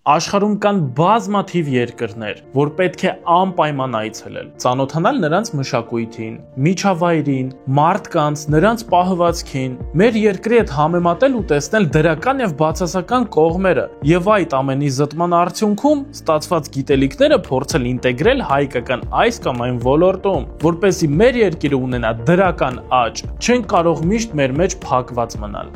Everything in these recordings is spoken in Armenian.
Աշխարհում կան բազմաթիվ երկրներ, որ պետք է անպայման այցելել, ծանոթանալ նրանց մշակույթին, միջավայրին, մարդկանց, նրանց պահվածքին, մեր երկրի հետ համեմատել ու տեսնել դրական եւ բացասական կողմերը, եւ այդ ամենի զտման արդյունքում ստացված գիտելիքները փորձել ինտեգրել հայկական այս կամ այն ոլորտում, որպեսզի մեր երկիրը ունենա դրական աճ, չենք կարող միշտ մեր մեջ փակված մնալ։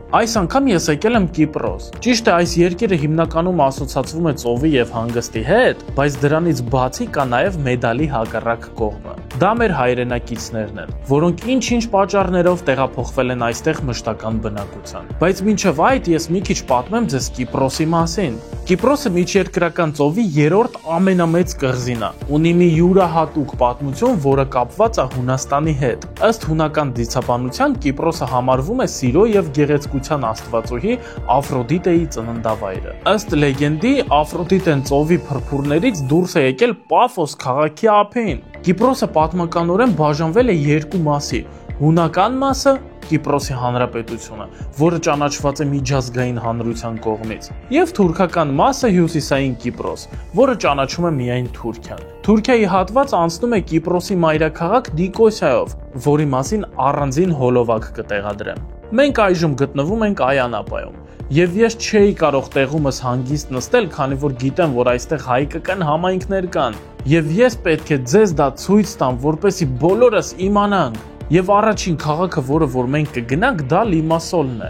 Այս անգամ ես եկել եմ Կիպրոս։ Ճիշտ է, այս երկիրը հիմնականում ասոցացվում է ծովի եւ հանգստի հետ, բայց դրանից բացի կա նաեւ մեդալի հակառակ կողմը։ Դա մեր հայրենակիցներն են, որոնք ինչ-ինչ պատճառներով տեղափոխվել են այստեղ մշտական բնակության։ Բայց մինչև այդ ես մի քիչ պատմեմ ձեզ Կիպրոսի մասին։ Կիպրոսը միջերկրական ծովի 3-րդ ամենամեծ կղզին է։ Ունի մի յուրահատուկ պատմություն, որը կապված է Հունաստանի հետ։ Ըստ հունական դիցաբանության Կիպրոսը համարվում է սիրո եւ գեղեցկության աստվածուհի Աֆրոդիտեի ծննդավայրը։ Ըստ լեգենդի, Աֆրոդիտեն ծովի փրփուրներից դուրս է եկել Պաֆոս քաղաքի ափին։ Կիպրոսը պատմականորեն բաժանվել է երկու մասի։ Հունական մասը Կիպրոսի հանրապետությունը, որը ճանաչված է միջազգային հանրության կողմից, եւ թուրքական մասը հյուսիսային Կիպրոս, որը ճանաչում է միայն Թուրքիան։ Թուրքիայի հատվածը անցնում է Կիպրոսի մայրաքաղաք Նիկոսիայով, որի մասին առանձին հոլովակ կտեղադրեմ։ Մենք այժմ գտնվում ենք այ անապայում, եւ ես չէի կարող տեղումս հանգիստ նստել, քանի որ գիտեմ, որ այստեղ հայկական համայնքներ կան, եւ ես պետք է ձեզ դա ցույց տամ, որպեսզի բոլորս իմանանք։ Եվ առաջին քաղաքը, որը որ մենք կգնանք, դա Լիմասոլն է։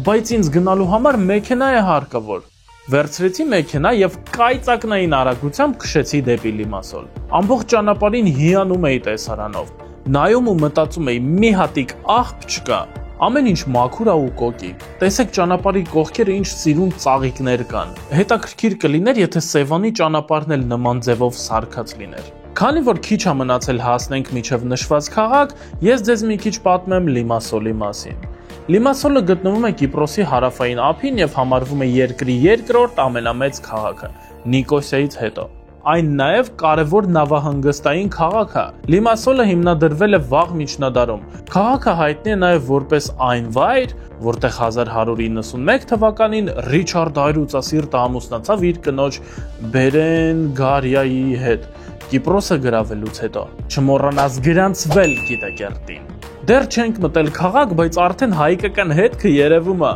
Բայց ինձ գնալու համար մեքենա է հարկավոր։ Վերցրեցի մեքենա եւ կայծակնային արագությամբ քշեցի դեպի Լիմասոլ։ Ամբողջ ճանապարհին հիանում էի տեսարանով։ Նայում ու մտածում էի՝ մի հատիկ աղբ չկա։ Ամեն ինչ մաքուր է ու կոկիկ։ Տեսեք ճանապարհի կողքերը ինչ սիրուն ծաղիկներ կան։ Հետաքրքիր կլիներ, եթե Սևանի ճանապարհն էլ նման ձևով սարքած լիներ։ Քանի որ քիչ է մնացել հասնենք մինչև նշված քաղաք, ես ձեզ մի քիչ պատմեմ Լիմասոլի մասին։ Լիմասոլը գտնվում է Կիպրոսի հարավային ափին եւ համարվում է երկրի երկրորդ ամենամեծ քաղաքը, Նիկոսիայից հետո։ Այն նաև կարևոր նավահանգստային քաղաք է։ Լիմասոլը հիմնադրվել է վաղ միջնադարում։ Քաղաքը հայտնի է նաև որպես այն վայր, որտեղ 1191 թվականին Ռիչարդ Հայրուծասիրտը ամուսնացավ իր կնոջ Բերենգարիայի հետ։ Կիպրոսը գրավելուց հետո չմոռանաս գրանցվել Գիտակերտին։ Դեռ չենք մտել քաղաք, բայց արդեն հայկական հետքը երևում է։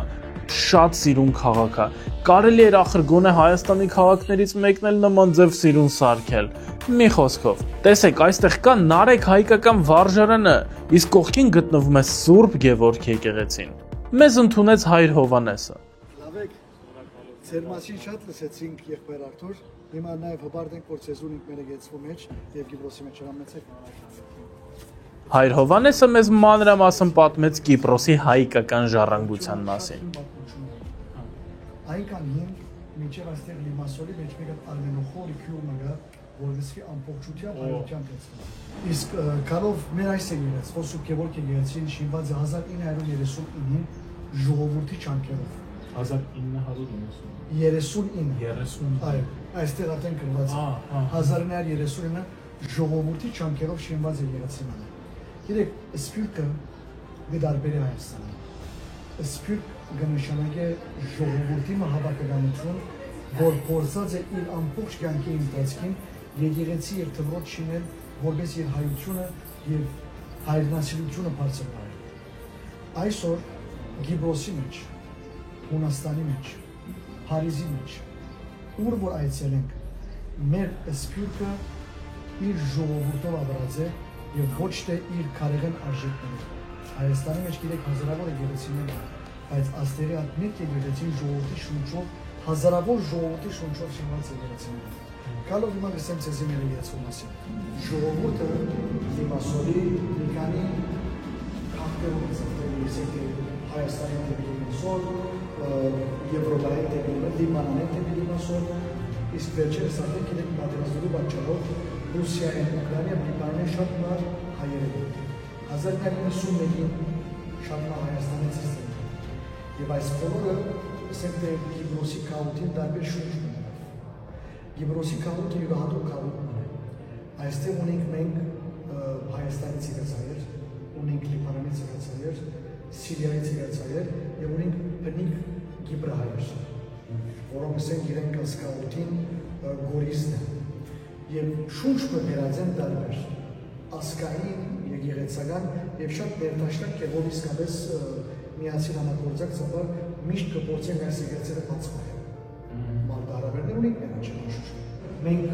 Շատ սիրուն քաղաք է։ Կարելի էր ախր գոնե Հայաստանի քաղաքներից մեկն էլ նման ձև սիրուն սարքել։ Մի խոսքով, տեսեք, այստեղ կա Նարեկ հայկական վարժարանը, իսկ կողքին գտնվում է Սուրբ Գևորգ եկեղեցին։ Մեզ ընդունեց հայր Հովանեսը։ Լավեք, ձեր մասին շատ լսեցինք եղբայր Արթուր, հիմա նաև հպարտ ենք, որ ծեզուն ենք մեր գեցվու մեջ և Կիպրոսի մեջ հրամեցեք։ Հայր Հովանեսը մեզ մանրամասն պատմեց Կիպրոսի հայկական ժառանգության մասին։ Այնքան հին, մինչև այստեղ Լիմասոլի մեջ մեկ արմենոխորի քյուրը գա, որովհետեւ ամբողջությամբ հայության տեսնում։ Իսկ կարով մեր այս եկեղեցին, Սուրբ Գևորգ եկեղեցին շինված է 1939-ին ժողովրդի չանքերով։ 1939։ Այո, այստեղ արդեն գրված է։ 1939-ը ժողովրդի չանքերով շինված եկեղեցին է։ Գիտեք, սփյուռքը դարբեր է Հայաստանում։ Սփյուռք կնշանակե ժողովրդի հավաքականություն, որ փորձած է իր ամբողջ կյանքի ընթացքին եկեղեցի եւ դպրոց շինել, որպես իր հայությունը եւ հայրենասիրությունը բարձրացնել։ Այսօր Կիպրոսի մեջ, Հունաստանի մեջ, Փարիզի մեջ, ուր որ այցելենք, մեր սփյուռքը իր ժողովուրդով ապրած է եւ ոչ թե իր քարեղեն արժեքներով։ Հայաստանի մեջ գիտեք հազարավոր եկեղեցիներ կան, բայց աստերի այդ մեկ եկեղեցին ժողովրդի շունչով, հազարավոր ժողովրդի շունչով շինված եկեղեցիներ են։ Գալով հիմա գսեմ ցեզի մեր եկեղեցու մասին։ Ժողովուրդը Լիմասոլի մի քանի քաղաքներում է Հայաստանի դեպի Լիմասոլ, Եվրոպայի դեպի Լիբանանի դեպի Լիմասոլ, իսկ վերջերս արդեն գիտեք պատերազմների պատճառով Ռուսիայում, Ուկրաինայում, Լիբանանում շատ նոր հայեր են։ 1991-ին շատ նոր Հայաստանից են։ Եվ այս բոլորը ասենք թե Կիպրոսի քաղաքին տարբեր շունչ ունեն։ Կիպրոսի քաղաքը յուրահատուկ քաղաք է։ Այստեղ ունենք մենք Հայաստանից եկած հայեր, ունենք Լիբանանից եկած հայեր, Սիրիայից եկած հայեր, եւ ունենք բնիկ Կիպրահայեր, որոնք իրենք սկաուտին գորիզն են, և շունչ մերած են դարբեր, ասկային, եկեղեցական և շատ ներդաշնակ կեղով իսկապես միացին համագործակ ծապար միշտ կպործենք այս եկեղեցերը բացվայ։ Մարտահրավերներ ունենք նրան չնոշուշ։ Մենք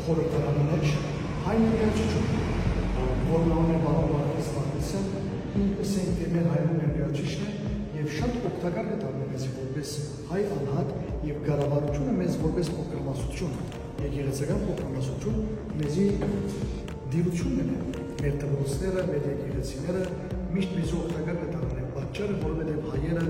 խորհրդարանի մեջ հայ ներկայացուցիչ որ նավն է բարոն Վարդգես Պարտեսյան, ինքս սենտեմեր հայրում ներկայացուցիչն է և շատ օգտակար կդառնա մեզ որպես հայ անհատ և կառավարությունը մեզ որպես փոքրամասնություն, եկեղեցական փոքրամասնություն մեզի դիրությունն է, մեր դպրոցները, մեր եկեղեցիները միշտ մեզ օգտակար կդառնան, պատճառը որովհետև հայերը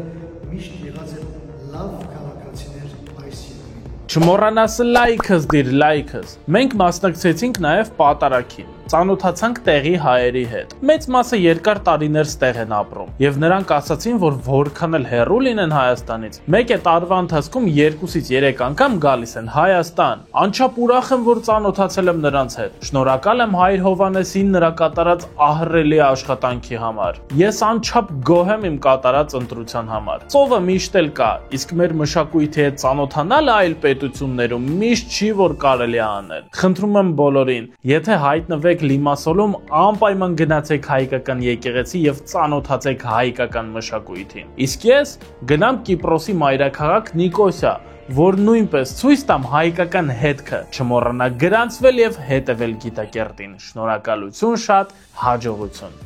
միշտ եղած են լավ քաղաքացիներ այս երկրում։ Չմոռանաս լայքս դիր լայքս։ Մենք մասնակցեցինք նաև պատարագին։ Ծանոթացանք տեղի հայերի հետ։ Մեծ մասը երկար տարիներ ստեղ են ապրում, եւ նրանք ասացին, որ որքան էլ հեռու լինեն Հայաստանից, մեկ է տարվա ընթացքում 2-ից 3 անգամ գալիս են Հայաստան։ Անչափ ուրախ եմ, որ ծանոթացել եմ նրանց հետ։ Շնորհակալ եմ Հայր Հովհաննեսին նրա կատարած ահռելի աշխատանքի համար։ Ես անչափ գոհ եմ իմ կատարած ընտրության համար։ Ծովը միշտ էլ կա, իսկ մեր մշակույթի հետ ծանոթանալը այլ պետություններում միշտ չի որ կարելի է անել։ Խնդրում եմ բոլորին, եթե հայտնվեք Լիմասոլում, անպայման գնացեք հայկական եկեղեցի եւ ծանոթացեք հայկական մշակույթին։ Իսկ ես գնամ Կիպրոսի մայրաքաղաք Նիկոսիա, որ նույնպես ցույց տամ հայկական հետքը, չմոռանաք գրանցվել եւ հետեւել Գիտակերտին։ Շնորհակալություն շատ, հաջողություն։